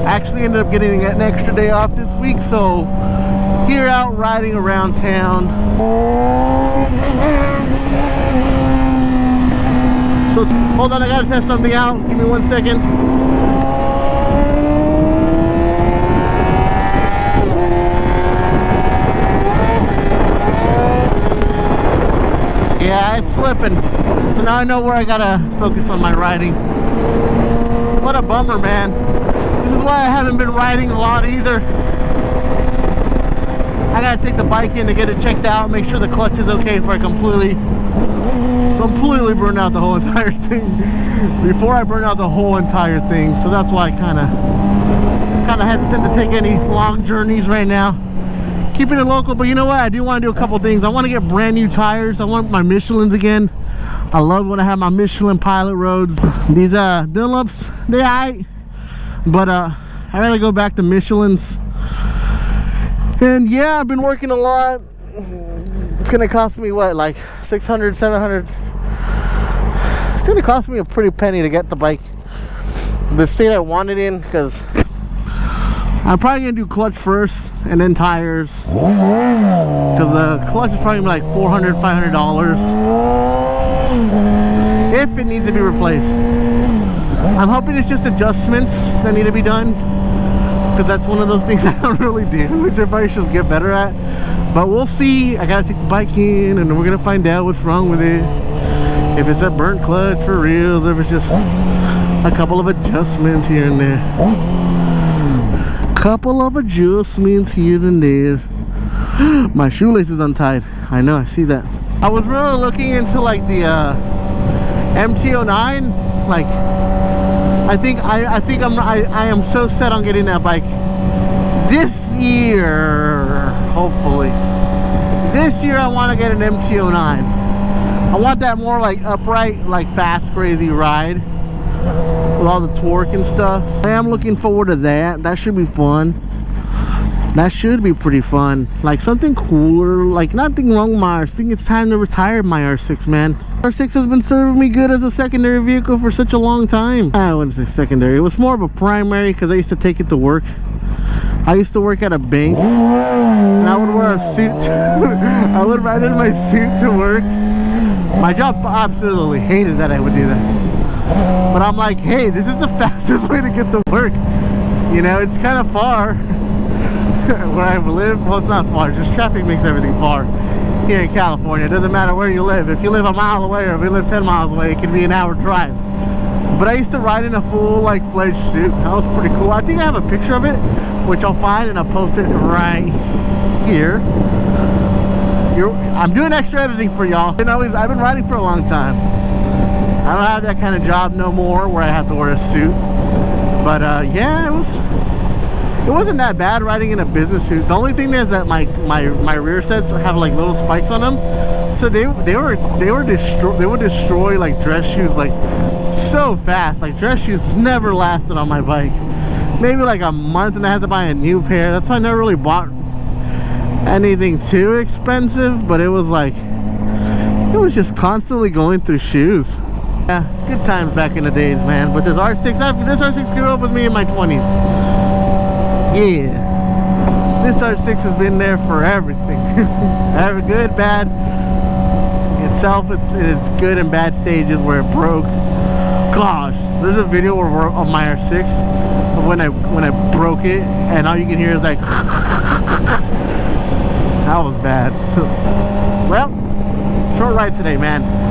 Actually ended up getting an extra day off this week, so here out riding around town. So hold on, I gotta test something out. Give me 1 second. Yeah, it's slipping. So now I know where I gotta focus on my riding. What a bummer, man. This is why I haven't been riding a lot either. I gotta take the bike in to get it checked out, make sure the clutch is okay before I completely burn out the whole entire thing. Before I burn out the whole entire thing. So that's why I kinda hesitant to take any long journeys right now. Keeping it local, but you know what? I do want to do a couple things. I want to get brand new tires. I want my Michelins again. I love when I have my Michelin Pilot Roads. These Dunlops, they aight, but I gotta go back to Michelin's. And yeah, I've been working a lot. It's gonna cost me what, like 600, 700. It's gonna cost me a pretty penny to get the bike the state I want it in, because I'm probably gonna do clutch first and then tires, because the clutch is probably like $400, $500 if it needs to be replaced. I'm hoping it's just adjustments that need to be done, because that's one of those things I don't really do, which I probably should get better at. But we'll see. I gotta take the bike in and we're gonna find out what's wrong with it, if it's a burnt clutch for real, if it's just a couple of adjustments here and there. Couple of adjustments here and there. My shoelace is untied. I know, I see that. I was really looking into like the MT-09. Like, I am so set on getting that bike this year. Hopefully, this year I want to get an MT-09. I want that more like upright, like fast, crazy ride with all the torque and stuff. I am looking forward to that. That should be fun. That should be pretty fun. Like something cooler. Like, nothing wrong with my R6. I think it's time to retire my R6, man. R6 has been serving me good as a secondary vehicle for such a long time. I wouldn't say secondary. It was more of a primary, because I used to take it to work. I used to work at a bank, and I would wear a suit. I would ride in my suit to work. My job absolutely hated that I would do that. But I'm like, hey, this is the fastest way to get to work. You know, it's kind of far where I live. Well, it's not far, just traffic makes everything far here in California. It doesn't matter where you live. If you live a mile away or if you live 10 miles away, it can be an hour drive. But I used to ride in a full, like, fledged suit. That was pretty cool. I think I have a picture of it, which I'll find and I'll post it right here. I'm doing extra editing for y'all. You know, I've been riding for a long time. I don't have that kind of job no more where I have to wear a suit. But yeah, it wasn't that bad riding in a business suit. The only thing is that my rear sets have like little spikes on them, so they would destroy like dress shoes like so fast. Like, dress shoes never lasted on my bike. Maybe like a month and I had to buy a new pair. That's why I never really bought anything too expensive, but it was like, it was just constantly going through shoes. Yeah, good times back in the days, man. But this R6, this R6 grew up with me in my 20s. Yeah, this R6 has been there for everything. Every good, bad. Itself, it is good and bad stages where it broke. Gosh, there's a video of my R6 of when I broke it, and all you can hear is like that was bad. Well, short ride today, man.